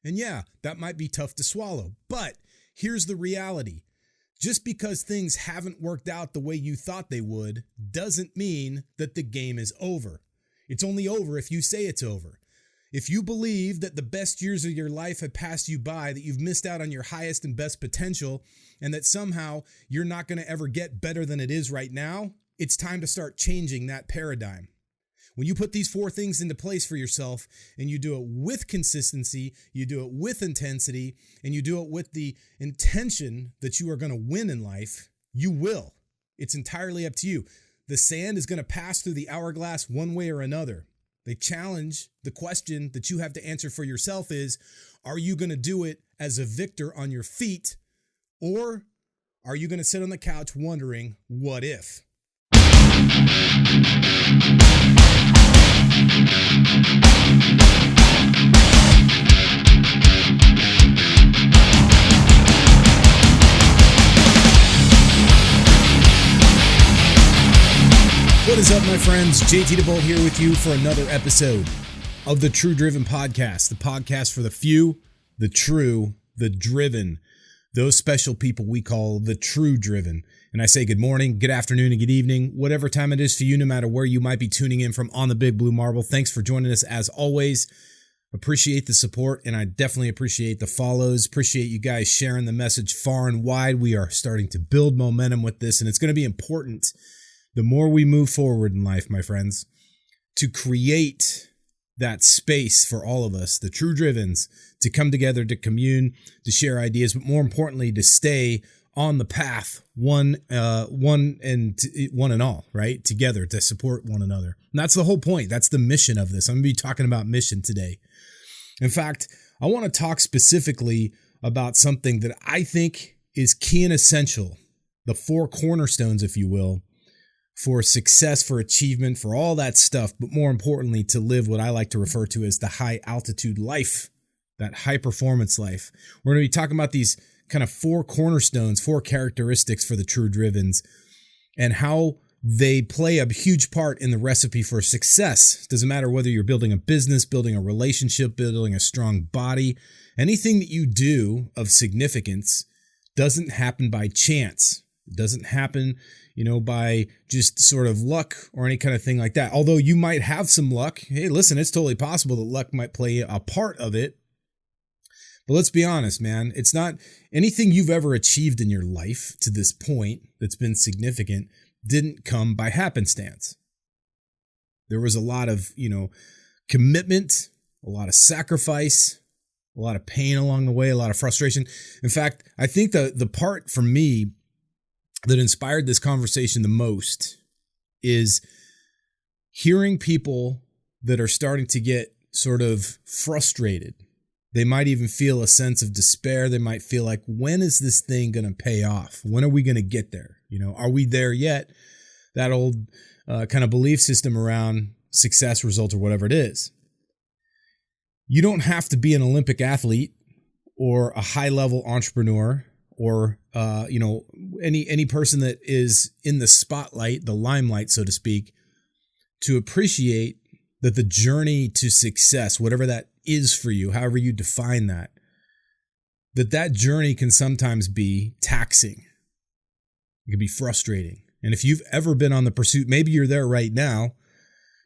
And yeah, that might be tough to swallow, but here's the reality. Just because things haven't worked out the way you thought they would doesn't mean that the game is over. It's only over if you say it's over. If you believe that the best years of your life have passed you by, that you've missed out on your highest and best potential, and that somehow you're not going to ever get better than it is right now, it's time to start changing that paradigm. When you put these 4 things into place for yourself and you do it with consistency, you do it with intensity, and you do it with the intention that you are going to win in life, you will. It's entirely up to you. The sand is going to pass through the hourglass one way or another. The challenge, the question that you have to answer for yourself is, are you going to do it as a victor on your feet, or are you going to sit on the couch wondering, what if? What is up, my friends? JT DeBolt here with you for another episode of the TrueDriven Podcast, the podcast for the few, the true, the driven, those special people we call the True Driven. And I say good morning, good afternoon, and good evening, whatever time it is for you, no matter where you might be tuning in from on the Big Blue Marble. Thanks for joining us as always. Appreciate the support, and I definitely appreciate the follows. Appreciate you guys sharing the message far and wide. We are starting to build momentum with this, and it's going to be important the more we move forward in life, my friends, to create that space for all of us, the True Drivens, to come together, to commune, to share ideas, but more importantly, to stay on the path, one and all, right? Together to support one another. And that's the whole point. That's the mission of this. I'm going to be talking about mission today. In fact, I want to talk specifically about something that I think is key and essential, the 4 cornerstones, if you will, for success, for achievement, for all that stuff, but more importantly, to live what I like to refer to as the high altitude life, that high performance life. We're going to be talking about these kind of 4 cornerstones, 4 characteristics for the True Drivens, and how they play a huge part in the recipe for success. Doesn't matter whether you're building a business, building a relationship, building a strong body. Anything that you do of significance doesn't happen by chance. It doesn't happen by just sort of luck or any kind of thing like that. Although you might have some luck. Hey, listen, it's totally possible that luck might play a part of it. But let's be honest, man. It's not anything you've ever achieved in your life to this point that's been significant didn't come by happenstance. There was a lot of, commitment, a lot of sacrifice, a lot of pain along the way, a lot of frustration. In fact, I think the part for me that inspired this conversation the most is hearing people that are starting to get sort of frustrated. They might even feel a sense of despair. They might feel like, when is this thing going to pay off? When are we going to get there? Are we there yet? That old kind of belief system around success, result, or whatever it is. You don't have to be an Olympic athlete or a high-level entrepreneur or any person that is in the spotlight, the limelight, so to speak, to appreciate that the journey to success, whatever that is for you, however you define that journey can sometimes be taxing. It can be frustrating. And if you've ever been on the pursuit, maybe you're there right now,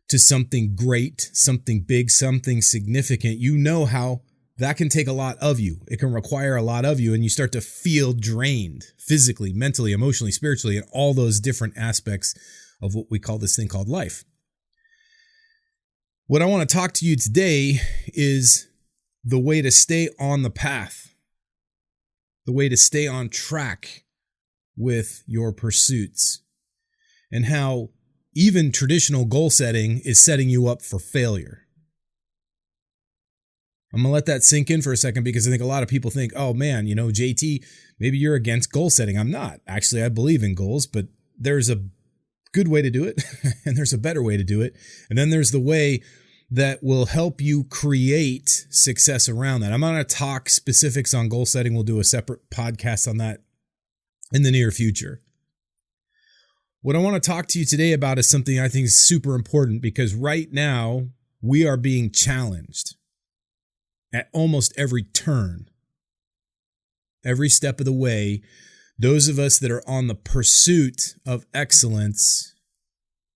to something great, something big, something significant, you know how that can take a lot of you. It can require a lot of you, and you start to feel drained physically, mentally, emotionally, spiritually, and all those different aspects of what we call this thing called life. What I want to talk to you today is the way to stay on the path, the way to stay on track with your pursuits, and how even traditional goal setting is setting you up for failure. I'm going to let that sink in for a second, because I think a lot of people think, oh man, JT, maybe you're against goal setting. I'm not. Actually, I believe in goals, but there's a good way to do it and there's a better way to do it. And then there's the way that will help you create success around that. I'm not going to talk specifics on goal setting. We'll do a separate podcast on that in the near future. What I want to talk to you today about is something I think is super important, because right now we are being challenged. at almost every turn. Every step of the way, those of us that are on the pursuit of excellence,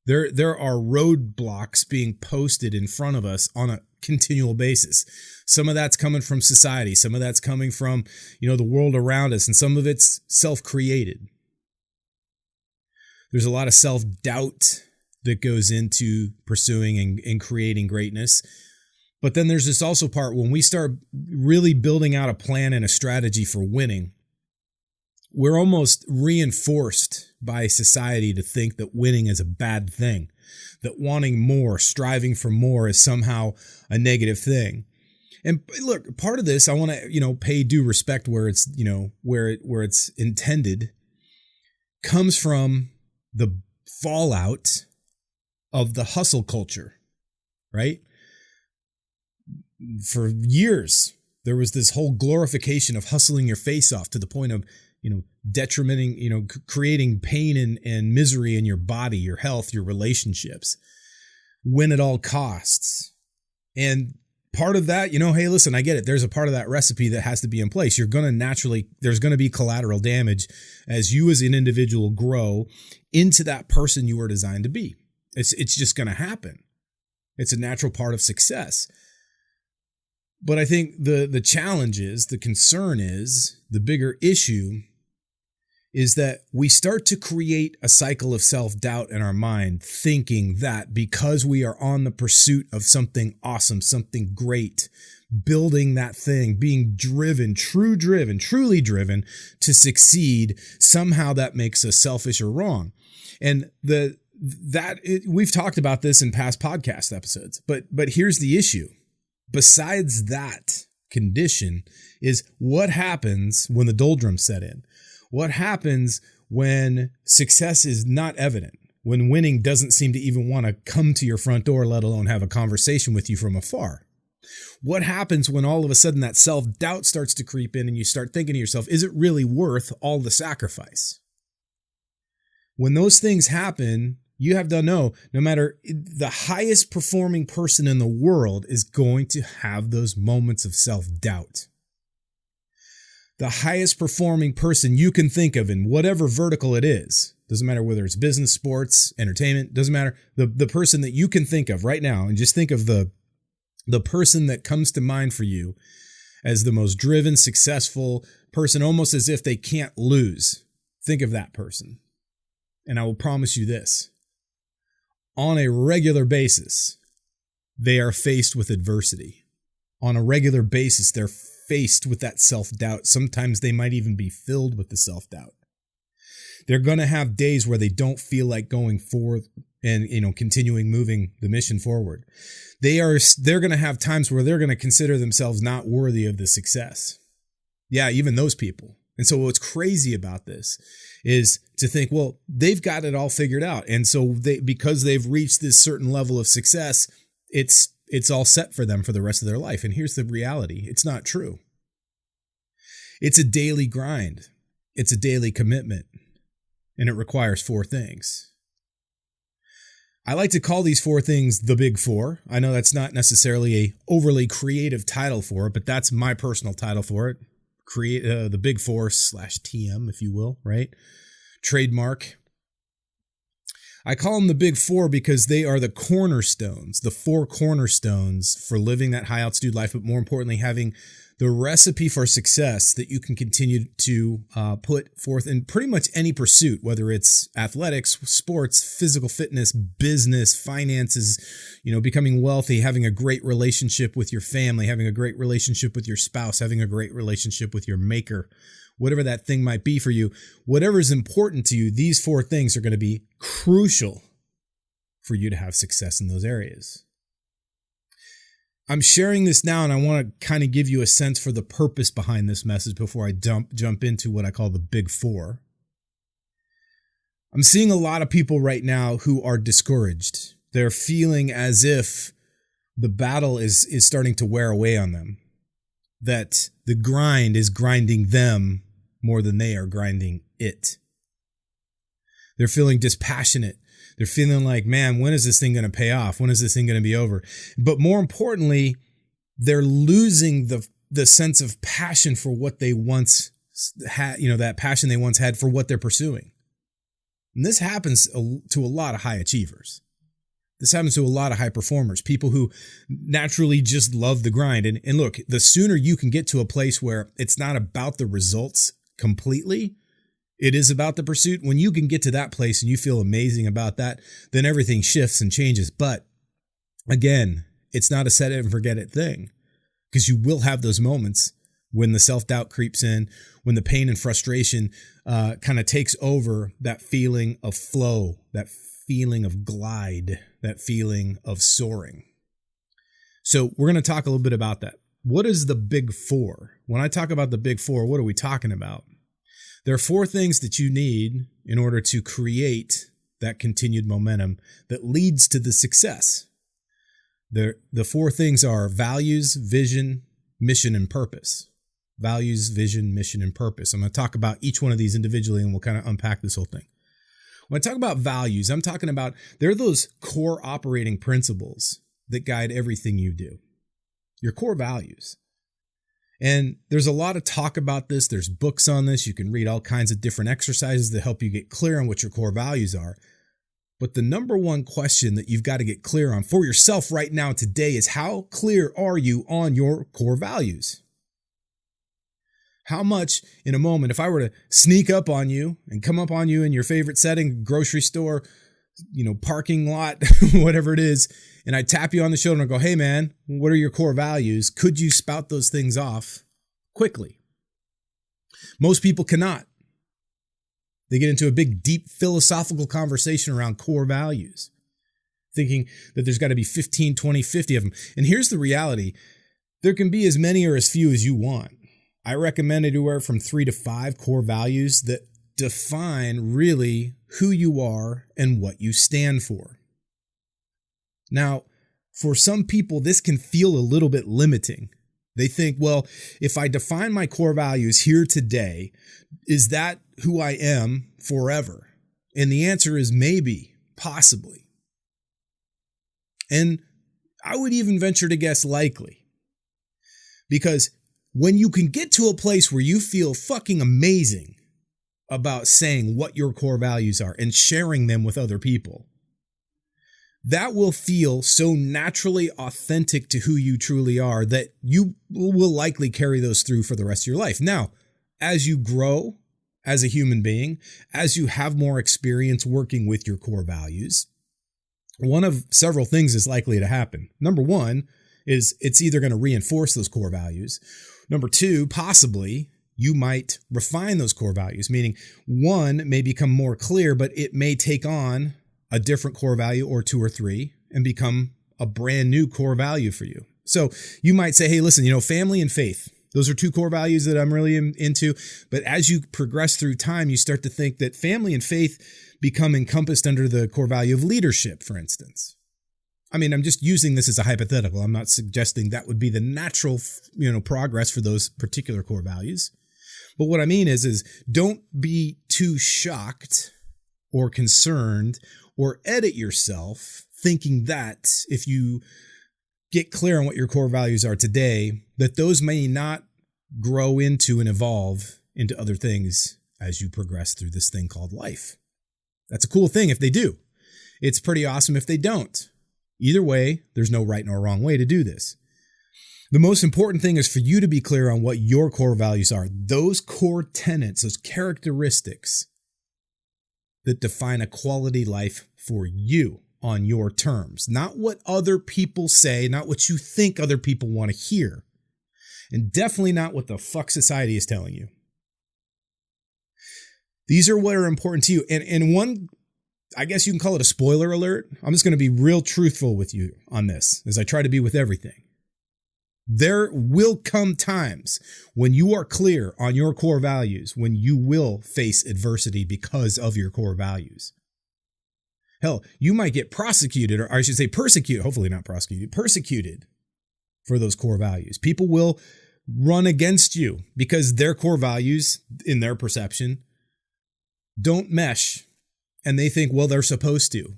there are roadblocks being posted in front of us on a continual basis. Some of that's coming from society. Some of that's coming from, the world around us, and some of it's self-created. There's a lot of self-doubt that goes into pursuing and creating greatness. But then there's this also part when we start really building out a plan and a strategy for winning, we're almost reinforced by society to think that winning is a bad thing, that wanting more, striving for more is somehow a negative thing. And look, part of this, I want to, pay due respect where it's, where it's intended, comes from the fallout of the hustle culture, right? For years, there was this whole glorification of hustling your face off to the point of, detrimenting, creating pain and misery in your body, your health, your relationships, win at all costs. And part of that, hey, listen, I get it. There's a part of that recipe that has to be in place. There's going to be collateral damage as you as an individual grow into that person you were designed to be. It's just going to happen. It's a natural part of success. But I think the challenge is, the concern is, the bigger issue is that we start to create a cycle of self-doubt in our mind, thinking that because we are on the pursuit of something awesome, something great, building that thing, being driven, truly driven to succeed, somehow that makes us selfish or wrong. And we've talked about this in past podcast episodes, but here's the issue. Besides that condition is what happens when the doldrums set in. What happens when success is not evident, when winning doesn't seem to even want to come to your front door, let alone have a conversation with you from afar? What happens when all of a sudden that self-doubt starts to creep in and you start thinking to yourself, is it really worth all the sacrifice? When those things happen, you have to know, no matter the highest performing person in the world is going to have those moments of self-doubt. The highest performing person you can think of in whatever vertical it is, doesn't matter whether it's business, sports, entertainment, doesn't matter, the person that you can think of right now, and just think of the person that comes to mind for you as the most driven, successful person, almost as if they can't lose. Think of that person. And I will promise you this. On a regular basis, they are faced with adversity. On a regular basis, they're faced with that self-doubt. Sometimes they might even be filled with the self-doubt. They're going to have days where they don't feel like going forward and, continuing moving the mission forward. They're going to have times where they're going to consider themselves not worthy of the success. Yeah, even those people. And so what's crazy about this is to think, well, they've got it all figured out. And so because they've reached this certain level of success, it's all set for them for the rest of their life. And here's the reality. It's not true. It's a daily grind. It's a daily commitment. And it requires 4 things. I like to call these 4 things the Big Four. I know that's not necessarily a overly creative title for it, but that's my personal title for it. Create the Big Four / TM, if you will, right? Trademark. I call them the Big Four because they are the cornerstones, the 4 cornerstones for living that high altitude life, but more importantly, having the recipe for success that you can continue to put forth in pretty much any pursuit, whether it's athletics, sports, physical fitness, business, finances, becoming wealthy, having a great relationship with your family, having a great relationship with your spouse, having a great relationship with your maker, whatever that thing might be for you, whatever is important to you, these 4 things are going to be crucial for you to have success in those areas. I'm sharing this now, and I want to kind of give you a sense for the purpose behind this message before I jump into what I call the Big Four. I'm seeing a lot of people right now who are discouraged. They're feeling as if the battle is starting to wear away on them, that the grind is grinding them more than they are grinding it. They're feeling dispassionate. They're feeling like, man, when is this thing going to pay off? When is this thing going to be over? But more importantly, they're losing the sense of passion for what they once had, that passion they once had for what they're pursuing. And this happens to a lot of high achievers. This happens to a lot of high performers, people who naturally just love the grind. And look, the sooner you can get to a place where it's not about the results completely, it is about the pursuit. When you can get to that place and you feel amazing about that, then everything shifts and changes. But again, it's not a set it and forget it thing, because you will have those moments when the self-doubt creeps in, when the pain and frustration kind of takes over that feeling of flow, that feeling of glide, that feeling of soaring. So we're going to talk a little bit about that. What is the big four? When I talk about the big four, what are we talking about? There are four things that you need in order to create that continued momentum that leads to the success. The four things are values, vision, mission, and purpose. Values, vision, mission, and purpose. I'm going to talk about each one of these individually, and we'll kind of unpack this whole thing. When I talk about values, I'm talking about they're those core operating principles that guide everything you do. Your core values. And there's a lot of talk about this. There's books on this. You can read all kinds of different exercises that help you get clear on what your core values are. But the number one question that you've got to get clear on for yourself right now today is, how clear are you on your core values? How much in a moment, if I were to sneak up on you and come up on you in your favorite setting, grocery store, parking lot, whatever it is, and I tap you on the shoulder and go, hey man, what are your core values? Could you spout those things off quickly? Most people cannot. They get into a big, deep philosophical conversation around core values, thinking that there's got to be 15, 20, 50 of them. And here's the reality. There can be as many or as few as you want. I recommend anywhere from 3 to 5 core values that define really who you are and what you stand for. Now, for some people, this can feel a little bit limiting. They think, well, if I define my core values here today, is that who I am forever? And the answer is maybe, possibly. And I would even venture to guess likely. Because when you can get to a place where you feel fucking amazing about saying what your core values are and sharing them with other people, that will feel so naturally authentic to who you truly are that you will likely carry those through for the rest of your life. Now, as you grow as a human being, as you have more experience working with your core values, one of several things is likely to happen. Number one is it's either going to reinforce those core values. Number two, possibly you might refine those core values, meaning one may become more clear, but it may take on a different core value or 2 or 3 and become a brand new core value for you. So you might say, hey, listen, family and faith, those are 2 core values that I'm really into. But as you progress through time, you start to think that family and faith become encompassed under the core value of leadership, for instance. I mean, I'm just using this as a hypothetical. I'm not suggesting that would be the natural, progress for those particular core values. But what I mean is don't be too shocked or concerned or edit yourself thinking that if you get clear on what your core values are today, that those may not grow into and evolve into other things as you progress through this thing called life. That's a cool thing if they do. It's pretty awesome if they don't. Either way, there's no right nor wrong way to do this. The most important thing is for you to be clear on what your core values are. Those core tenets, those characteristics that define a quality life for you on your terms. Not what other people say, not what you think other people want to hear, and definitely not what the fuck society is telling you. These are what are important to you. And one, I guess you can call it a spoiler alert. I'm just going to be real truthful with you on this, as I try to be with everything. There will come times when you are clear on your core values, when you will face adversity because of your core values. Hell, you might get prosecuted, or I should say persecuted, hopefully not prosecuted, persecuted for those core values. People will run against you because their core values, in their perception, don't mesh. And they think, well, they're supposed to.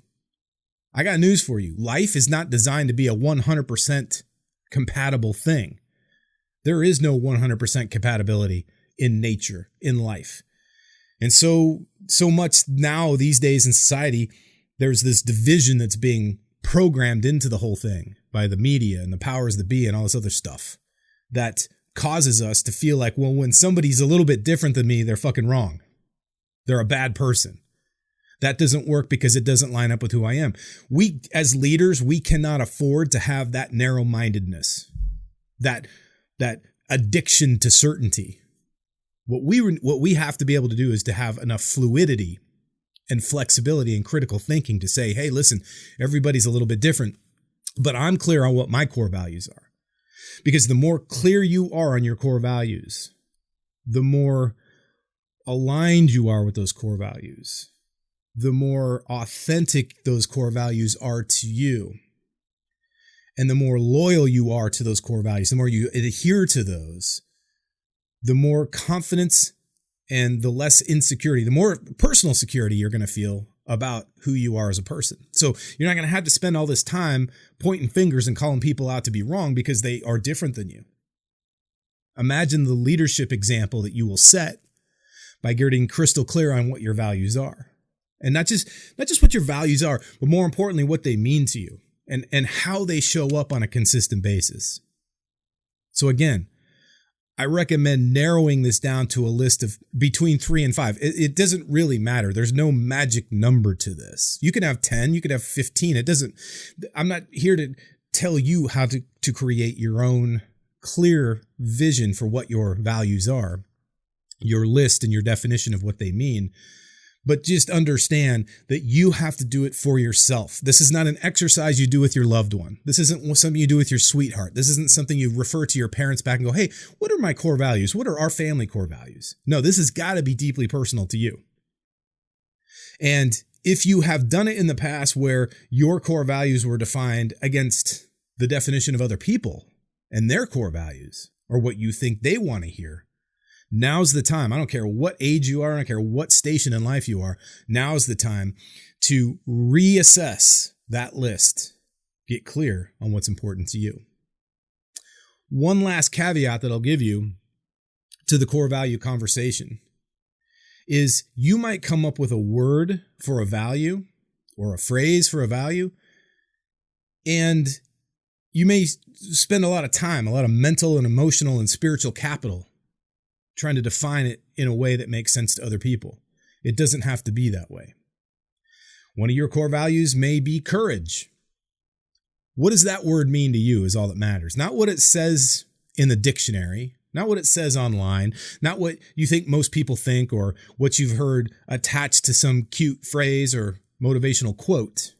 I got news for you. Life is not designed to be a 100% compatible thing. There is no 100% compatibility in nature, in life. And so much now these days in society, there's this division that's being programmed into the whole thing by the media and the powers that be and all this other stuff that causes us to feel like, well, when somebody's a little bit different than me, they're fucking wrong. They're a bad person. That doesn't work because it doesn't line up with who I am. We, as leaders, we cannot afford to have that narrow-mindedness, that addiction to certainty. What we have to be able to do is to have enough fluidity and flexibility and critical thinking to say, hey, listen, everybody's a little bit different, but I'm clear on what my core values are. Because the more clear you are on your core values, the more aligned you are with those core values, the more authentic those core values are to you, and the more loyal you are to those core values, the more you adhere to those, the more confidence and the less insecurity, the more personal security you're going to feel about who you are as a person. So you're not going to have to spend all this time pointing fingers and calling people out to be wrong because they are different than you. Imagine the leadership example that you will set by getting crystal clear on what your values are. And not just what your values are, but more importantly, what they mean to you and how they show up on a consistent basis. So again, I recommend narrowing this down to a list of between 3 and 5. It doesn't really matter. There's no magic number to this. You can have 10, you could have 15. I'm not here to tell you how to create your own clear vision for what your values are, your list and your definition of what they mean. But just understand that you have to do it for yourself. This is not an exercise you do with your loved one. This isn't something you do with your sweetheart. This isn't something you refer to your parents back and go, hey, what are my core values? What are our family core values? No, this has got to be deeply personal to you. And if you have done it in the past where your core values were defined against the definition of other people and their core values or what you think they want to hear, now's the time. I don't care what age you are. I don't care what station in life you are. Now's the time to reassess that list. Get clear on what's important to you. One last caveat that I'll give you to the core value conversation is you might come up with a word for a value or a phrase for a value, and you may spend a lot of time, a lot of mental and emotional and spiritual capital trying to define it in a way that makes sense to other people. It doesn't have to be that way. One of your core values may be courage. What does that word mean to you is all that matters. Not what it says in the dictionary, not what it says online, not what you think most people think or what you've heard attached to some cute phrase or motivational quote.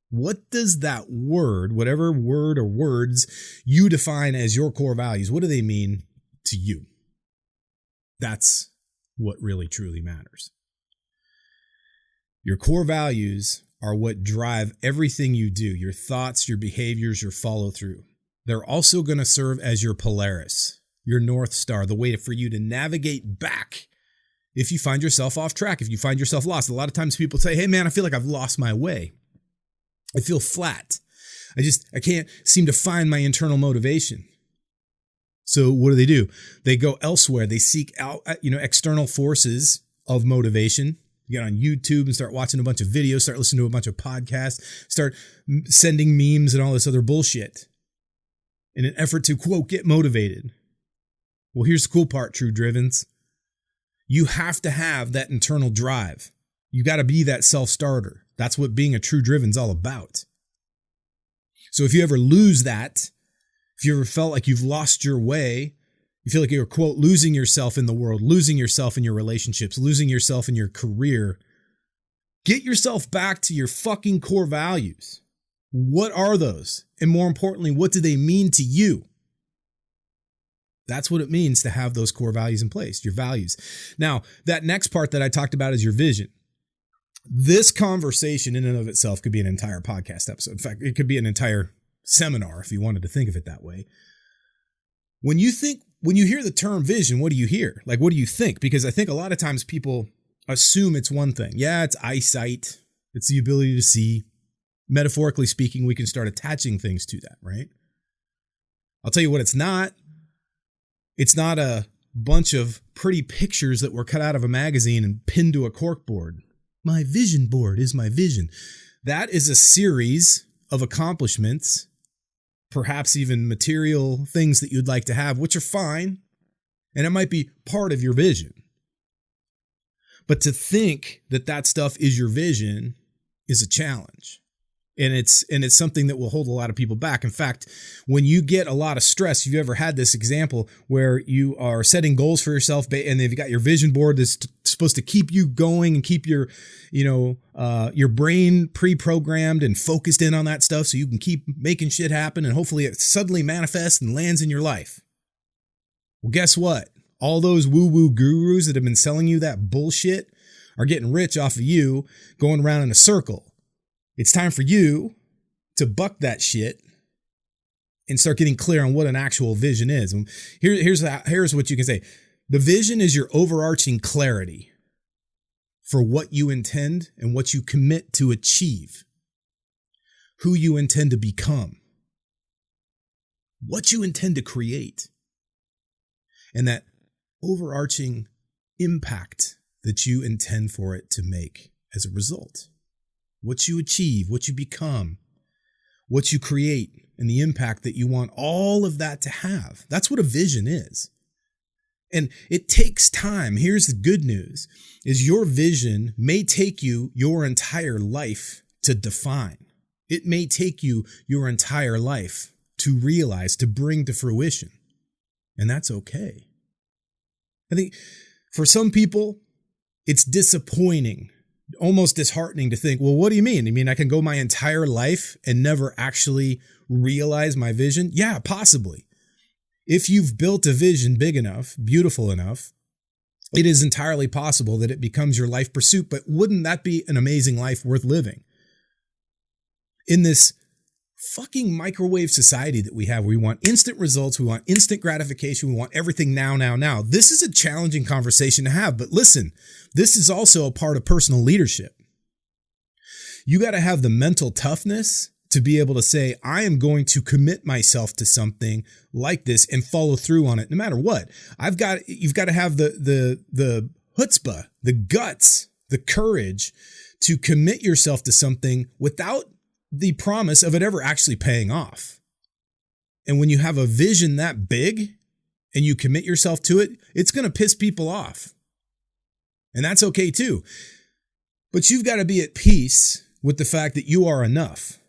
What does that word, whatever word or words you define as your core values, what do they mean to you? That's what really truly matters. Your core values are what drive everything you do, your thoughts, your behaviors, your follow through. They're also going to serve as your polaris, your North Star, the way for you to navigate back if you find yourself off track, if you find yourself lost. A lot of times people say, hey man, I feel like I've lost my way. I feel flat. I can't seem to find my internal motivation. So what do? They go elsewhere. They seek out, external forces of motivation. You get on YouTube and start watching a bunch of videos, start listening to a bunch of podcasts, start sending memes and all this other bullshit in an effort to, quote, get motivated. Well, here's the cool part, True Drivens. You have to have that internal drive. You got to be that self-starter. That's what being a true driven's all about. So if you ever lose that, if you ever felt like you've lost your way, you feel like you're, quote, losing yourself in the world, losing yourself in your relationships, losing yourself in your career, get yourself back to your fucking core values. What are those? And more importantly, what do they mean to you? That's what it means to have those core values in place, your values. Now, that next part that I talked about is your vision. This conversation in and of itself could be an entire podcast episode. In fact, it could be an entire seminar if you wanted to think of it that way. When you hear the term vision, what do you hear? Like, what do you think? Because I think a lot of times people assume it's one thing. Yeah, it's eyesight. It's the ability to see. Metaphorically speaking, we can start attaching things to that, right? I'll tell you what it's not. It's not a bunch of pretty pictures that were cut out of a magazine and pinned to a corkboard. My vision board is my vision. That is a series of accomplishments, perhaps even material things that you'd like to have, which are fine, and it might be part of your vision. But to think that that stuff is your vision is a challenge. And it's something that will hold a lot of people back. In fact, when you get a lot of stress, you've ever had this example where you are setting goals for yourself and they've got your vision board that's supposed to keep you going and keep your brain pre-programmed and focused in on that stuff so you can keep making shit happen and hopefully it suddenly manifests and lands in your life. Well, guess what? All those woo-woo gurus that have been selling you that bullshit are getting rich off of you going around in a circle. It's time for you to buck that shit and start getting clear on what an actual vision is. And here's what you can say. The vision is your overarching clarity for what you intend and what you commit to achieve, who you intend to become, what you intend to create, and that overarching impact that you intend for it to make as a result. What you achieve, what you become, what you create, and the impact that you want all of that to have. That's what a vision is. And it takes time. Here's the good news, is your vision may take you your entire life to define. It may take you your entire life to realize, to bring to fruition. And that's okay. I think for some people, it's disappointing, almost disheartening to think, well, what do you mean? You mean I can go my entire life and never actually realize my vision? Yeah, possibly. If you've built a vision big enough, beautiful enough, it is entirely possible that it becomes your life pursuit. But wouldn't that be an amazing life worth living? In this fucking microwave society that we have, we want instant results, we want instant gratification, we want everything now. This is a challenging conversation to have, but listen, this is also a part of personal leadership. You got to have the mental toughness to be able to say, I am going to commit myself to something like this and follow through on it no matter what. You've got to have the chutzpah, the guts, the courage to commit yourself to something without the promise of it ever actually paying off. And when you have a vision that big and you commit yourself to it, it's going to piss people off. And that's okay too. But you've got to be at peace with the fact that you are enough,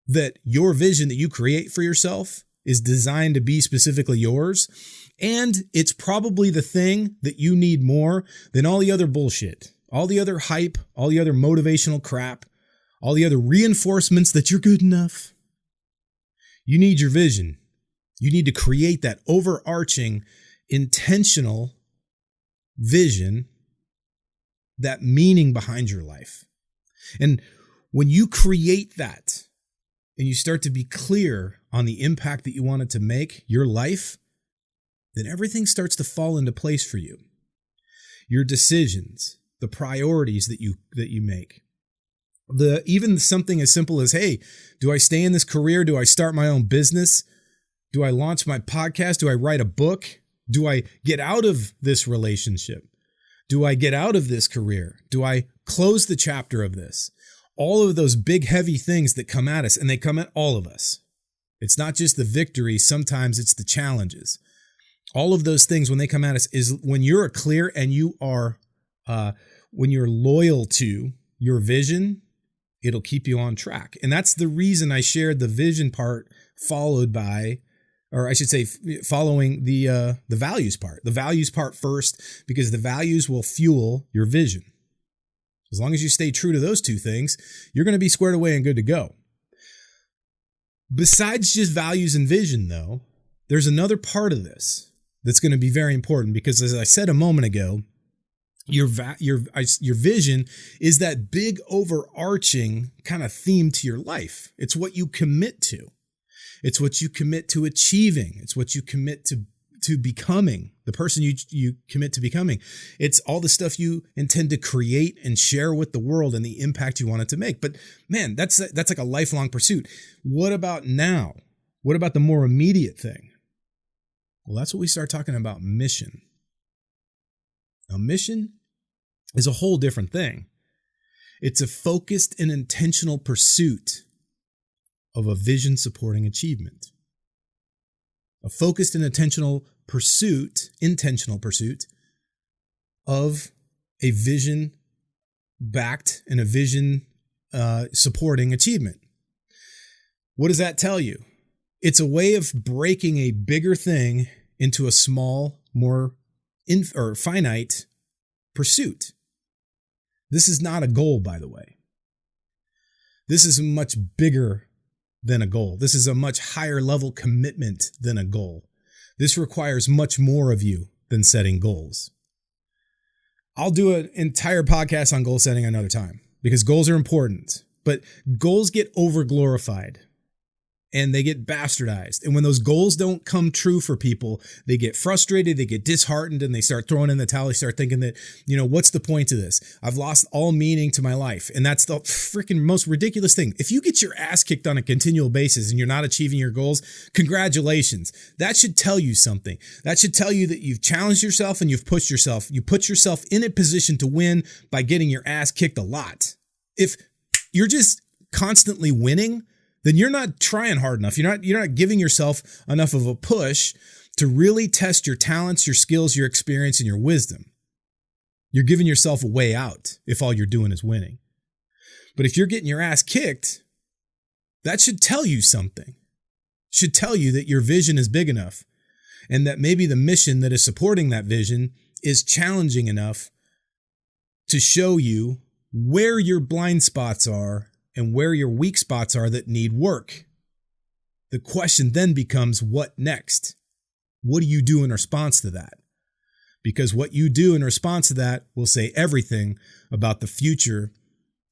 that your vision that you create for yourself is designed to be specifically yours. And it's probably the thing that you need more than all the other bullshit, all the other hype, all the other motivational crap, all the other reinforcements that you're good enough. You need your vision. You need to create that overarching, intentional vision, that meaning behind your life. And when you create that and you start to be clear on the impact that you want it to make your life, then everything starts to fall into place for you. Your decisions, the priorities that you make. Even something as simple as, hey, do I stay in this career? Do I start my own business? Do I launch my podcast? Do I write a book? Do I get out of this relationship? Do I get out of this career? Do I close the chapter of this? All of those big, heavy things that come at us, and they come at all of us. It's not just the victory. Sometimes it's the challenges. All of those things, when they come at us, is when you're clear and you are, when you're loyal to your vision, it'll keep you on track. And that's the reason I shared the vision part followed by, or I should say, following the values part. The values part first, because the values will fuel your vision. As long as you stay true to those two things, you're going to be squared away and good to go. Besides just values and vision, though, there's another part of this that's going to be very important, because as I said a moment ago, your vision is that big overarching kind of theme to your life. It's what you commit to. It's what you commit to achieving. It's what you commit to becoming, the person you commit to becoming. It's all the stuff you intend to create and share with the world and the impact you want it to make. But man, that's like a lifelong pursuit. What about now? What about the more immediate thing? Well, that's what we start talking about mission. A mission is a whole different thing. It's a focused and intentional pursuit of a vision supporting achievement. A focused and intentional pursuit of a vision backed and a vision supporting achievement. What does that tell you? It's a way of breaking a bigger thing into a small, more finite pursuit. This is not a goal, by the way. This is much bigger than a goal. This is a much higher level commitment than a goal. This requires much more of you than setting goals. I'll do an entire podcast on goal setting another time because goals are important, but goals get overglorified and they get bastardized. And when those goals don't come true for people, they get frustrated, they get disheartened, and they start throwing in the towel. They start thinking that, what's the point of this? I've lost all meaning to my life. And that's the freaking most ridiculous thing. If you get your ass kicked on a continual basis and you're not achieving your goals, congratulations. That should tell you something. That should tell you that you've challenged yourself and you've pushed yourself. You put yourself in a position to win by getting your ass kicked a lot. If you're just constantly winning, then you're not trying hard enough. You're not giving yourself enough of a push to really test your talents, your skills, your experience, and your wisdom. You're giving yourself a way out if all you're doing is winning. But if you're getting your ass kicked, that should tell you something. It should tell you that your vision is big enough and that maybe the mission that is supporting that vision is challenging enough to show you where your blind spots are and where your weak spots are that need work. The question then becomes, what next? What do you do in response to that? Because what you do in response to that will say everything about the future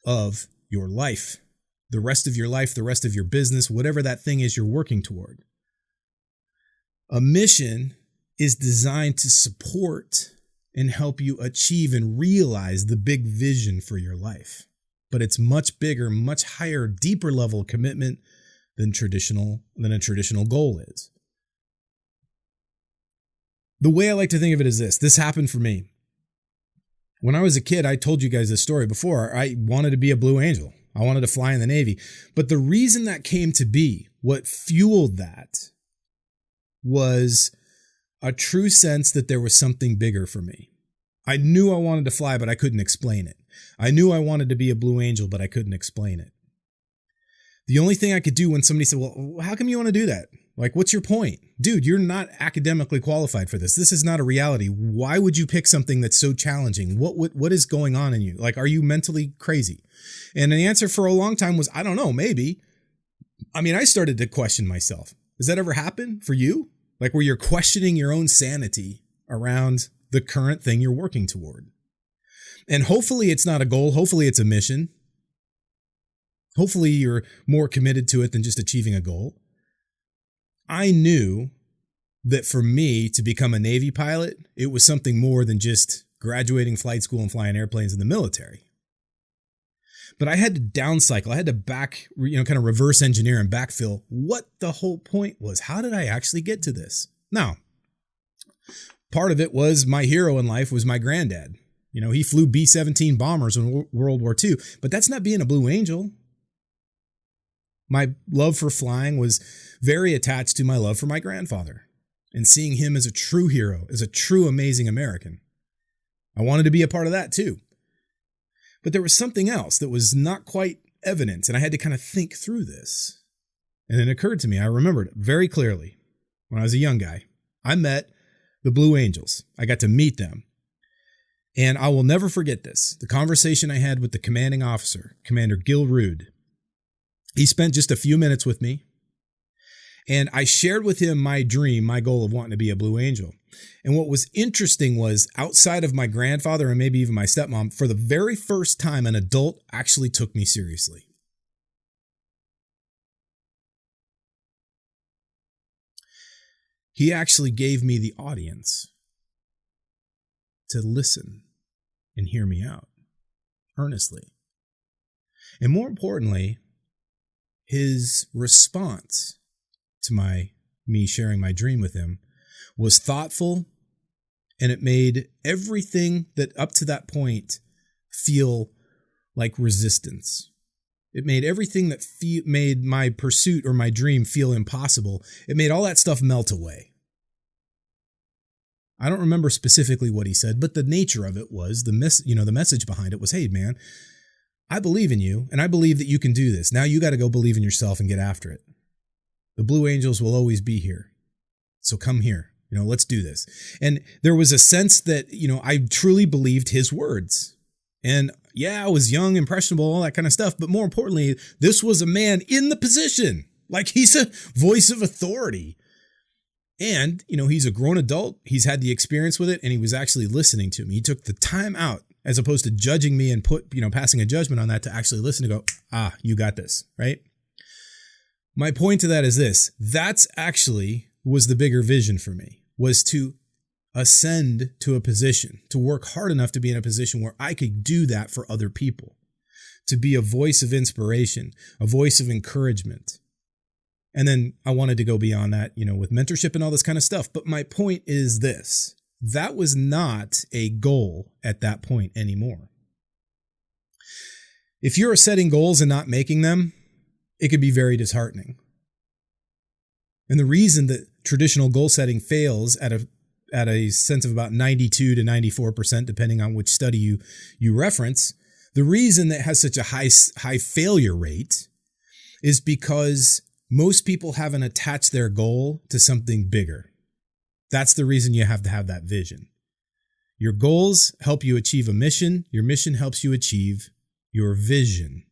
of your life, the rest of your life, the rest of your business, whatever that thing is you're working toward. A mission is designed to support and help you achieve and realize the big vision for your life. But it's much bigger, much higher, deeper level commitment than a traditional goal is. The way I like to think of it is this. This happened for me. When I was a kid, I told you guys this story before. I wanted to be a Blue Angel. I wanted to fly in the Navy. But the reason that came to be, what fueled that, was a true sense that there was something bigger for me. I knew I wanted to fly, but I couldn't explain it. I knew I wanted to be a Blue Angel, but I couldn't explain it. The only thing I could do when somebody said, well, how come you want to do that? Like, what's your point? Dude, you're not academically qualified for this. This is not a reality. Why would you pick something that's so challenging? What is going on in you? Like, are you mentally crazy? And the answer for a long time was, I don't know, maybe. I mean, I started to question myself. Does that ever happen for you? Like, where you're questioning your own sanity around the current thing you're working toward. And hopefully it's not a goal. Hopefully it's a mission. Hopefully you're more committed to it than just achieving a goal. I knew that for me to become a Navy pilot, it was something more than just graduating flight school and flying airplanes in the military. But I had to downcycle. I had to kind of reverse engineer and backfill what the whole point was. How did I actually get to this? Now, part of it was my hero in life was my granddad. He flew B-17 bombers in World War II, but that's not being a Blue Angel. My love for flying was very attached to my love for my grandfather and seeing him as a true hero, as a true amazing American. I wanted to be a part of that too. But there was something else that was not quite evident, and I had to kind of think through this. And it occurred to me, I remembered it very clearly when I was a young guy. I met the Blue Angels. I got to meet them. And I will never forget this, the conversation I had with the commanding officer, Commander Gil Rude. He spent just a few minutes with me, and I shared with him my dream, my goal of wanting to be a Blue Angel. And what was interesting was, outside of my grandfather and maybe even my stepmom, for the very first time, an adult actually took me seriously. He actually gave me the audience to listen and hear me out earnestly. And more importantly, his response to me sharing my dream with him was thoughtful, and it made everything that up to that point feel like resistance. It made everything that made my pursuit or my dream feel impossible. It made all that stuff melt away. I don't remember specifically what he said, but the nature of it was the message behind it was, hey man, I believe in you and I believe that you can do this. Now you got to go believe in yourself and get after it. The Blue Angels will always be here. So come here, let's do this. And there was a sense that, I truly believed his words. And yeah, I was young, impressionable, all that kind of stuff. But more importantly, this was a man in the position. Like he's a voice of authority. And, he's a grown adult. He's had the experience with it and he was actually listening to me. He took the time out as opposed to judging me and passing a judgment on that to actually listen to go, you got this, right? My point to that is this. That's actually was the bigger vision for me, was to ascend to a position, to work hard enough to be in a position where I could do that for other people, to be a voice of inspiration, a voice of encouragement. And then I wanted to go beyond that, with mentorship and all this kind of stuff. But my point is this, that was not a goal at that point anymore. If you're setting goals and not making them, it could be very disheartening. And the reason that traditional goal setting fails at a sense of about 92 to 94%, depending on which study you reference, the reason that it has such a high failure rate is because most people haven't attached their goal to something bigger. That's the reason you have to have that vision. Your goals help you achieve a mission. Your mission helps you achieve your vision.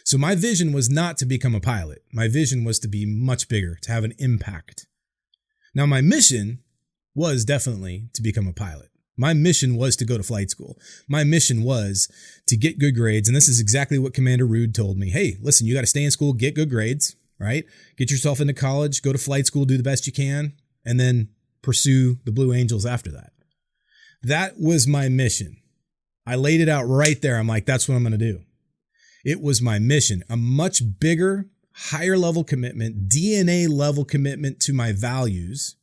So my vision was not to become a pilot. My vision was to be much bigger, to have an impact. Now, my mission was definitely to become a pilot. My mission was to go to flight school. My mission was to get good grades. And this is exactly what Commander Rude told me. Hey, listen, you got to stay in school, get good grades, right? Get yourself into college, go to flight school, do the best you can, and then pursue the Blue Angels after that. That was my mission. I laid it out right there. I'm like, that's what I'm going to do. It was my mission, a much bigger, higher level commitment, DNA level commitment to my values.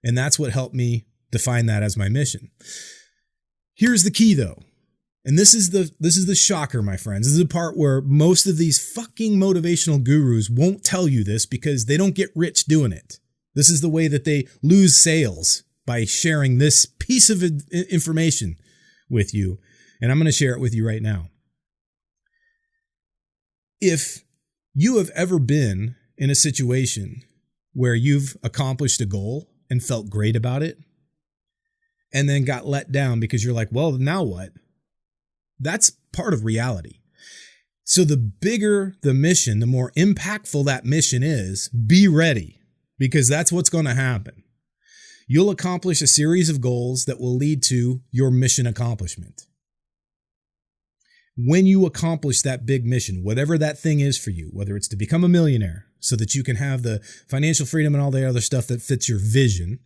And that's what helped me define that as my mission. Here's the key though. And this is the shocker, my friends. This is the part where most of these fucking motivational gurus won't tell you this because they don't get rich doing it. This is the way that they lose sales, by sharing this piece of information with you. And I'm going to share it with you right now. If you have ever been in a situation where you've accomplished a goal and felt great about it, and then got let down because you're like, well, now what? That's part of reality. So the bigger the mission, the more impactful that mission is, be ready, because that's what's going to happen. You'll accomplish a series of goals that will lead to your mission accomplishment. When you accomplish that big mission, whatever that thing is for you, whether it's to become a millionaire so that you can have the financial freedom and all the other stuff that fits your vision,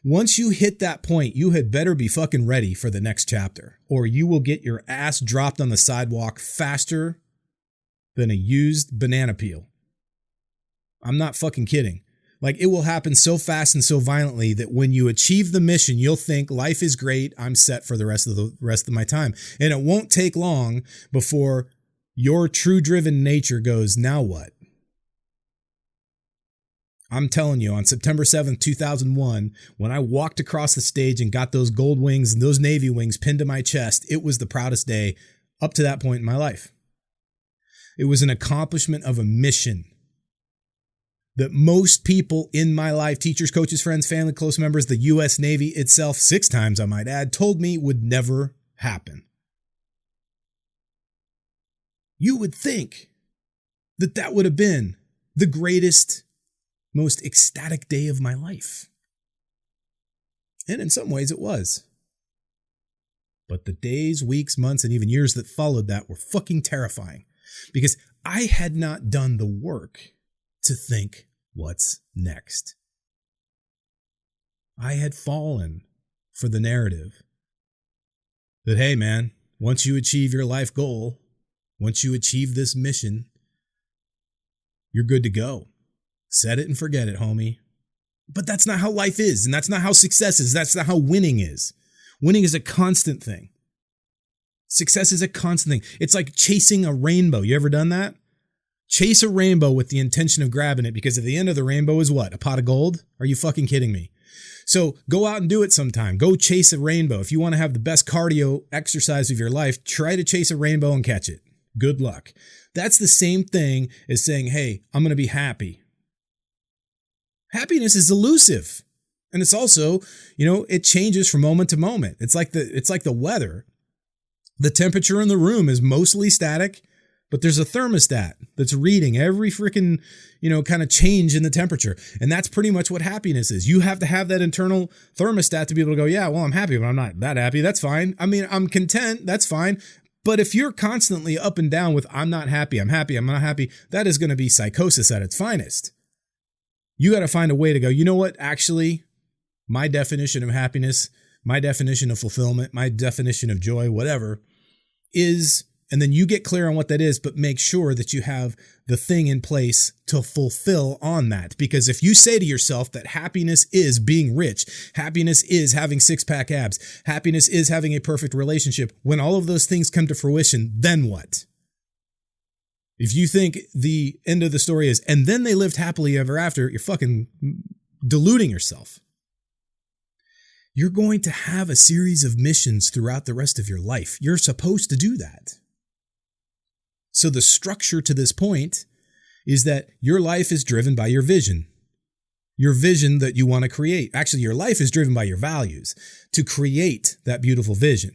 once you hit that point, you had better be fucking ready for the next chapter, or you will get your ass dropped on the sidewalk faster than a used banana peel. I'm not fucking kidding. Like, it will happen so fast and so violently that when you achieve the mission, you'll think life is great. I'm set for the rest of my time. And it won't take long before your true driven nature goes, now what? I'm telling you, on September 7th, 2001, when I walked across the stage and got those gold wings and those Navy wings pinned to my chest, it was the proudest day up to that point in my life. It was an accomplishment of a mission that most people in my life, teachers, coaches, friends, family, close members, the U.S. Navy itself, 6 times I might add, told me would never happen. You would think that that would have been the greatest, most ecstatic day of my life. And in some ways it was. But the days, weeks, months, and even years that followed that were fucking terrifying, because I had not done the work to think, what's next? I had fallen for the narrative that, hey man, once you achieve your life goal, once you achieve this mission, you're good to go. Set it and forget it, homie. But that's not how life is, and that's not how success is. That's not how winning is. Winning is a constant thing. Success is a constant thing. It's like chasing a rainbow. You ever done that? Chase a rainbow with the intention of grabbing it, because at the end of the rainbow is what? A pot of gold? Are you fucking kidding me? So go out and do it sometime. Go chase a rainbow. If you want to have the best cardio exercise of your life, try to chase a rainbow and catch it. Good luck. That's the same thing as saying, hey, I'm going to be happy. Happiness is elusive. And it's also, it changes from moment to moment. It's like the weather. The temperature in the room is mostly static, but there's a thermostat that's reading every freaking, kind of change in the temperature. And that's pretty much what happiness is. You have to have that internal thermostat to be able to go, yeah, well, I'm happy, but I'm not that happy. That's fine. I mean, I'm content. That's fine. But if you're constantly up and down with I'm not happy, I'm happy, I'm not happy, that is going to be psychosis at its finest. You got to find a way to go, you know what? Actually, my definition of happiness, my definition of fulfillment, my definition of joy, whatever is, and then you get clear on what that is, but make sure that you have the thing in place to fulfill on that. Because if you say to yourself that happiness is being rich, happiness is having 6-pack abs, happiness is having a perfect relationship, when all of those things come to fruition, then what? If you think the end of the story is, and then they lived happily ever after, you're fucking deluding yourself. You're going to have a series of missions throughout the rest of your life. You're supposed to do that. So the structure to this point is that your life is driven by your vision that you want to create. Actually, your life is driven by your values to create that beautiful vision.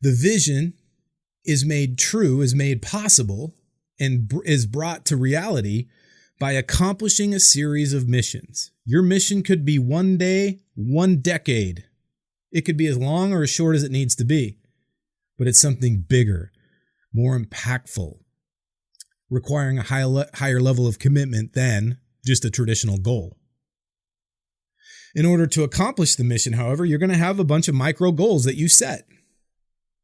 The vision is made true, is made possible, and is brought to reality by accomplishing a series of missions. Your mission could be 1 day, 1 decade. It could be as long or as short as it needs to be, but it's something bigger, more impactful, requiring a higher level of commitment than just a traditional goal. In order to accomplish the mission, however, you're going to have a bunch of micro goals that you set.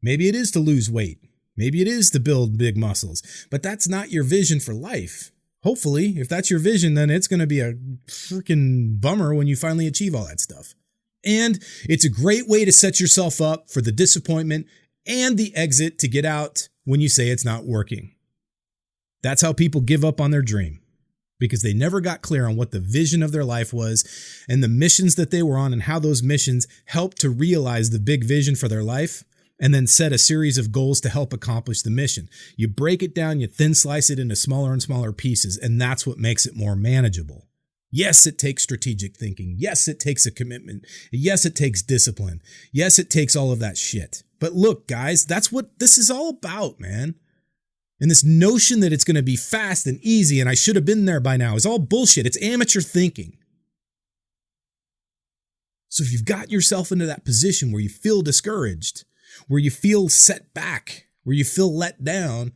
Maybe it is to lose weight. Maybe it is to build big muscles, but that's not your vision for life. Hopefully, if that's your vision, then it's going to be a freaking bummer when you finally achieve all that stuff. And it's a great way to set yourself up for the disappointment and the exit to get out when you say it's not working. That's how people give up on their dream, because they never got clear on what the vision of their life was and the missions that they were on and how those missions helped to realize the big vision for their life, and then set a series of goals to help accomplish the mission. You break it down, you thin slice it into smaller and smaller pieces, and that's what makes it more manageable. Yes, it takes strategic thinking. Yes, it takes a commitment. Yes, it takes discipline. Yes, it takes all of that shit. But look, guys, that's what this is all about, man. And this notion that it's going to be fast and easy and I should have been there by now is all bullshit. It's amateur thinking. So if you've gotten yourself into that position where you feel discouraged, where you feel set back, where you feel let down,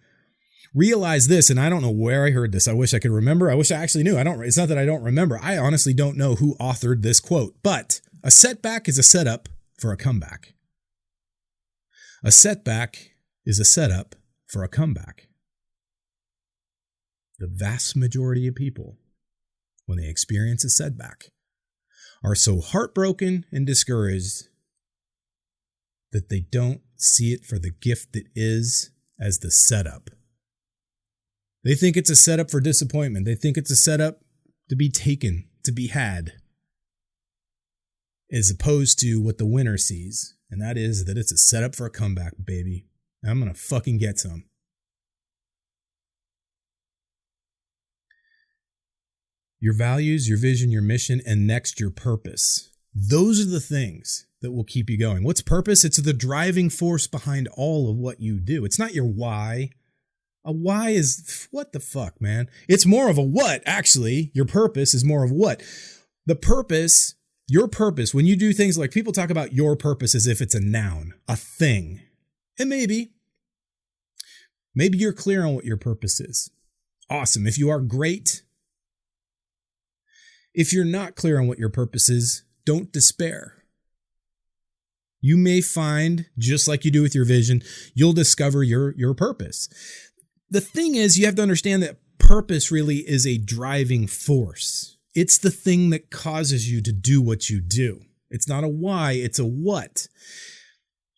realize this, and I don't know where I heard this. I wish I could remember. I wish I actually knew. It's not that I don't remember. I honestly don't know who authored this quote, but a setback is a setup for a comeback. A setback is a setup for a comeback. The vast majority of people, when they experience a setback, are so heartbroken and discouraged that they don't see it for the gift it is as the setup. They think it's a setup for disappointment. They think it's a setup to be taken, to be had, as opposed to what the winner sees, and that is that it's a setup for a comeback, baby. I'm going to fucking get some. Your values, your vision, your mission, and next, your purpose. Those are the things that will keep you going. What's purpose? It's the driving force behind all of what you do. It's not your why. A why is, what the fuck, man? It's more of a what, actually. Your purpose is more of what. The purpose, your purpose, when you do things like people talk about your purpose as if it's a noun, a thing. And maybe you're clear on what your purpose is. Awesome. If you are, great. If you're not clear on what your purpose is, don't despair. You may find, just like you do with your vision, you'll discover your purpose. The thing is, you have to understand that purpose really is a driving force. It's the thing that causes you to do what you do. It's not a why, it's a what.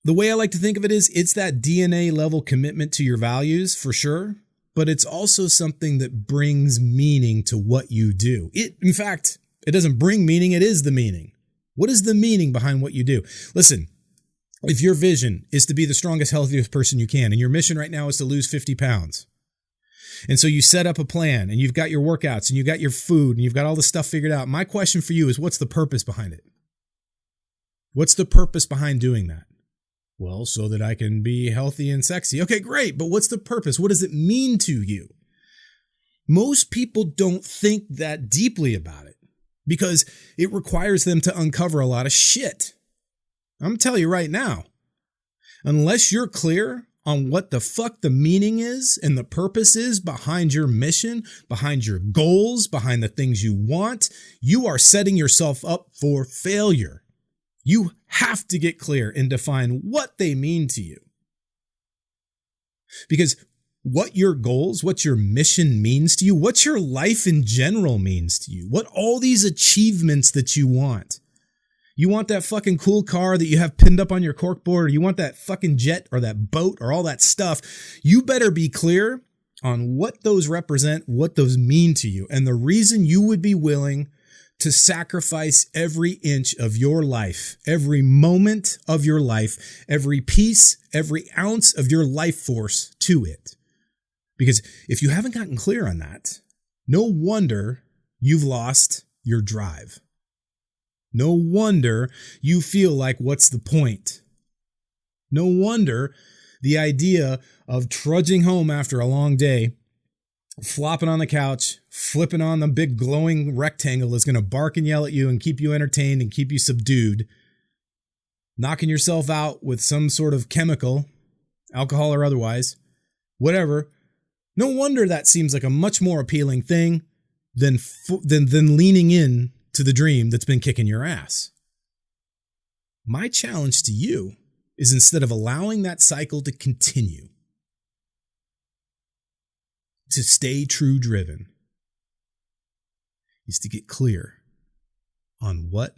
The way I like to think of it is it's that DNA level commitment to your values for sure, but it's also something that brings meaning to what you do. In fact, it doesn't bring meaning, it is the meaning. What is the meaning behind what you do? Listen, if your vision is to be the strongest, healthiest person you can, and your mission right now is to lose 50 pounds, and so you set up a plan and you've got your workouts and you've got your food and you've got all the stuff figured out, my question for you is, what's the purpose behind it? What's the purpose behind doing that? Well, so that I can be healthy and sexy. Okay, great. But what's the purpose? What does it mean to you? Most people don't think that deeply about it because it requires them to uncover a lot of shit. I'm going to tell you right now, unless you're clear on what the fuck the meaning is and the purpose is behind your mission, behind your goals, behind the things you want, you are setting yourself up for failure. You have to get clear and define what they mean to you. Because what your goals, what your mission means to you, what your life in general means to you, what all these achievements that you want. You want that fucking cool car that you have pinned up on your corkboard, or you want that fucking jet or that boat or all that stuff. You better be clear on what those represent, what those mean to you, and the reason you would be willing to sacrifice every inch of your life, every moment of your life, every piece, every ounce of your life force to it. Because if you haven't gotten clear on that, no wonder you've lost your drive. No wonder you feel like, what's the point? No wonder the idea of trudging home after a long day, flopping on the couch, flipping on the big glowing rectangle is going to bark and yell at you and keep you entertained and keep you subdued, knocking yourself out with some sort of chemical, alcohol or otherwise, whatever. No wonder that seems like a much more appealing thing than leaning in to the dream that's been kicking your ass. My challenge to you is, instead of allowing that cycle to continue, to stay true driven, is to get clear on what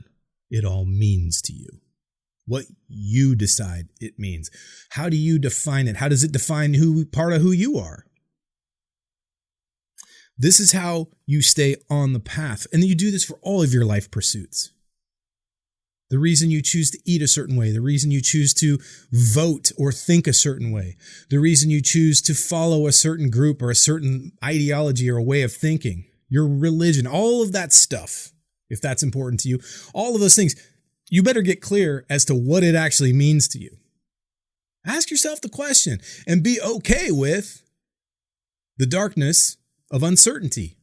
it all means to you, what you decide it means. How do you define it? How does it define part of who you are? This is how you stay on the path. And you do this for all of your life pursuits. The reason you choose to eat a certain way, the reason you choose to vote or think a certain way, the reason you choose to follow a certain group or a certain ideology or a way of thinking, your religion, all of that stuff, if that's important to you, all of those things, you better get clear as to what it actually means to you. Ask yourself the question and be okay with the darkness of uncertainty.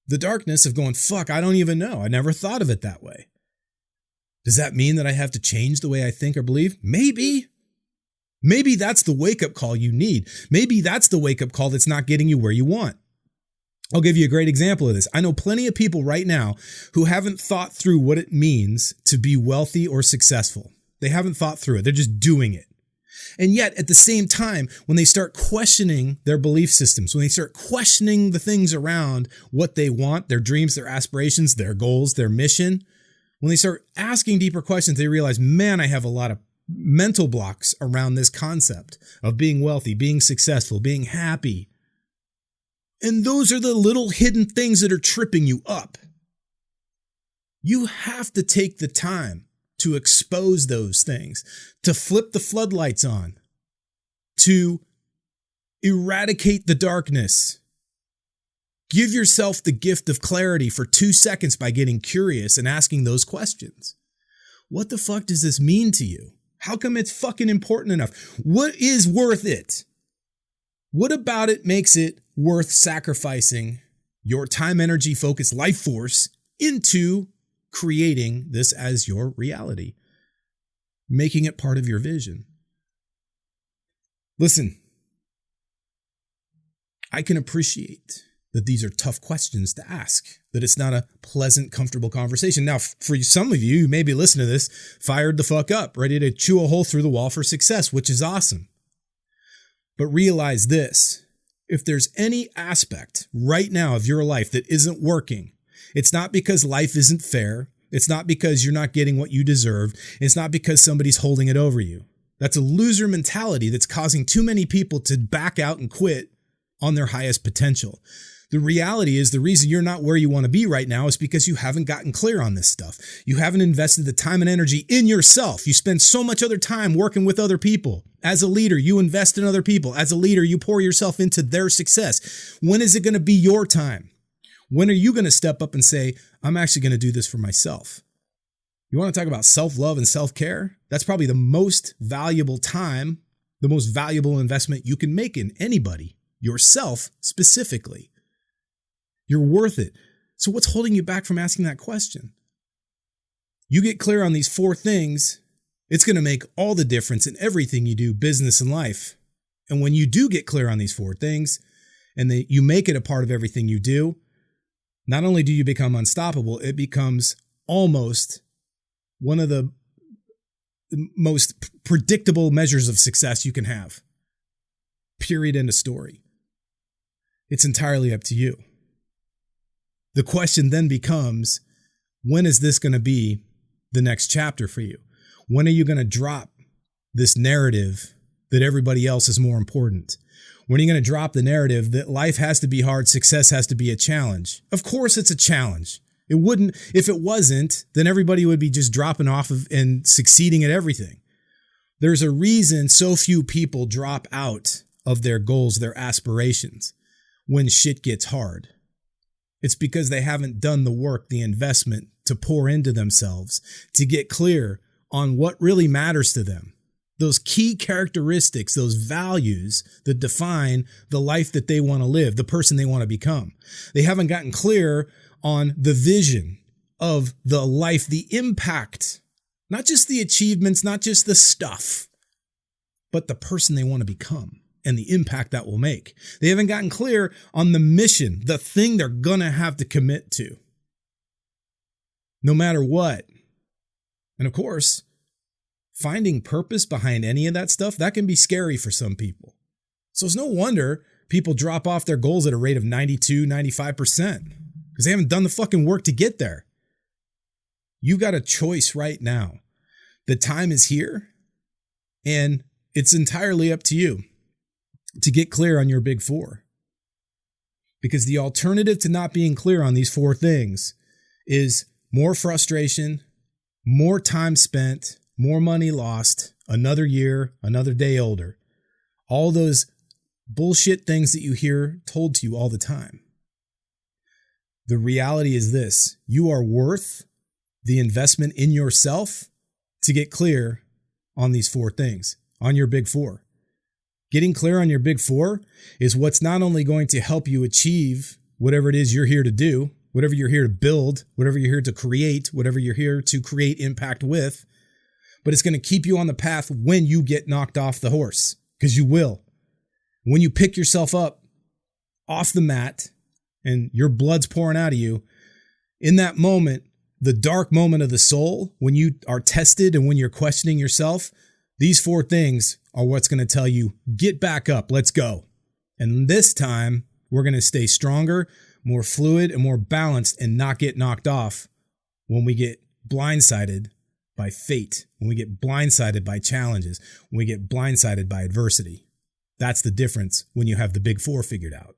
The darkness of going, fuck, I don't even know. I never thought of it that way. Does that mean that I have to change the way I think or believe? Maybe. Maybe that's the wake-up call you need. Maybe that's the wake-up call that's not getting you where you want. I'll give you a great example of this. I know plenty of people right now who haven't thought through what it means to be wealthy or successful. They haven't thought through it. They're just doing it. And yet, at the same time, when they start questioning their belief systems, when they start questioning the things around what they want, their dreams, their aspirations, their goals, their mission, when they start asking deeper questions, they realize, man, I have a lot of mental blocks around this concept of being wealthy, being successful, being happy. And those are the little hidden things that are tripping you up. You have to take the time to expose those things, to flip the floodlights on, to eradicate the darkness. Give yourself the gift of clarity for 2 seconds by getting curious and asking those questions. What the fuck does this mean to you? How come it's fucking important enough? What is worth it? What about it makes it worth sacrificing your time, energy, focus, life force into creating this as your reality, making it part of your vision? Listen, I can appreciate that these are tough questions to ask, that it's not a pleasant, comfortable conversation. Now, for some of you who maybe listen to this, fired the fuck up, ready to chew a hole through the wall for success, which is awesome. But realize this, If there's any aspect right now of your life that isn't working, it's not because life isn't fair. It's not because you're not getting what you deserve. It's not because somebody's holding it over you. That's a loser mentality that's causing too many people to back out and quit on their highest potential. The reality is the reason you're not where you want to be right now is because you haven't gotten clear on this stuff. You haven't invested the time and energy in yourself. You spend so much other time working with other people. As a leader, you invest in other people. As a leader, you pour yourself into their success. When is it going to be your time? When are you going to step up and say, I'm actually going to do this for myself? You want to talk about self-love and self-care? That's probably the most valuable time, the most valuable investment you can make in anybody, yourself specifically. You're worth it. So what's holding you back from asking that question? You get clear on these 4 things, it's going to make all the difference in everything you do, business and life. And when you do get clear on these 4 things and you make it a part of everything you do, not only do you become unstoppable, it becomes almost one of the most predictable measures of success you can have. Period. End of story. It's entirely up to you. The question then becomes, when is this going to be the next chapter for you? When are you going to drop this narrative that everybody else is more important? When are you going to drop the narrative that life has to be hard, success has to be a challenge? Of course it's a challenge. It wouldn't, if it wasn't, then everybody would be just dropping off of and succeeding at everything. There's a reason so few people drop out of their goals, their aspirations, when shit gets hard. It's because they haven't done the work, the investment to pour into themselves, to get clear on what really matters to them. Those key characteristics, those values that define the life that they want to live, the person they want to become. They haven't gotten clear on the vision of the life, the impact, not just the achievements, not just the stuff, but the person they want to become and the impact that will make. They haven't gotten clear on the mission, the thing they're going to have to commit to, no matter what. And of course, finding purpose behind any of that stuff, that can be scary for some people. So it's no wonder people drop off their goals at a rate of 92, 95%, because they haven't done the fucking work to get there. You got a choice right now. The time is here, and it's entirely up to you to get clear on your big 4. Because the alternative to not being clear on these 4 things is more frustration, more time spent, more money lost, another year, another day older. All those bullshit things that you hear told to you all the time. The reality is this: you are worth the investment in yourself to get clear on these 4 things, on your big 4. Getting clear on your big 4 is what's not only going to help you achieve whatever it is you're here to do, whatever you're here to build, whatever you're here to create, whatever you're here to create impact with, but it's going to keep you on the path when you get knocked off the horse, because you will. When you pick yourself up off the mat and your blood's pouring out of you, in that moment, the dark moment of the soul, when you are tested and when you're questioning yourself, these 4 things are what's going to tell you, get back up, let's go. And this time, we're going to stay stronger, more fluid, and more balanced, and not get knocked off when we get blindsided by fate, when we get blindsided by challenges, when we get blindsided by adversity. That's the difference when you have the big 4 figured out.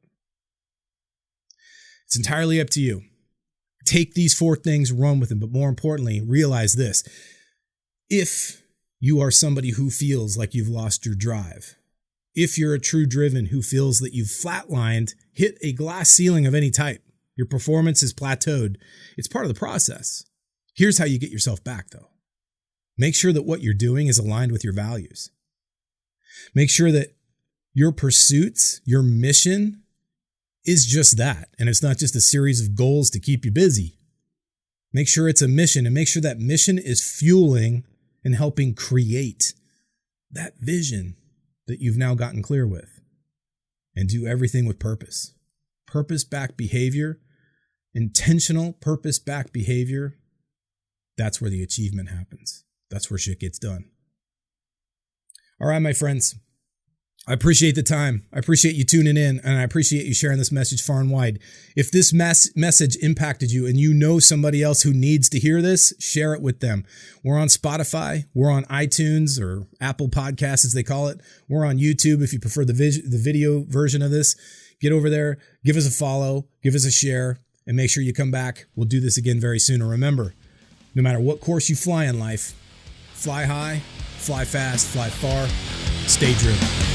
It's entirely up to you. Take these 4 things, run with them, but more importantly, realize this. If you are somebody who feels like you've lost your drive, if you're a true driven who feels that you've flatlined, hit a glass ceiling of any type, your performance is plateaued, it's part of the process. Here's how you get yourself back, though. Make sure that what you're doing is aligned with your values. Make sure that your pursuits, your mission is just that. And it's not just a series of goals to keep you busy. Make sure it's a mission, and make sure that mission is fueling and helping create that vision that you've now gotten clear with. And do everything with purpose. Purpose-backed behavior, intentional purpose-backed behavior, that's where the achievement happens. That's where shit gets done. All right, my friends. I appreciate the time. I appreciate you tuning in, and I appreciate you sharing this message far and wide. If this message impacted you and you know somebody else who needs to hear this, share it with them. We're on Spotify. We're on iTunes or Apple Podcasts, as they call it. We're on YouTube if you prefer the video version of this. Get over there, give us a follow, give us a share, and make sure you come back. We'll do this again very soon. And remember, no matter what course you fly in life, fly high, fly fast, fly far, stay driven.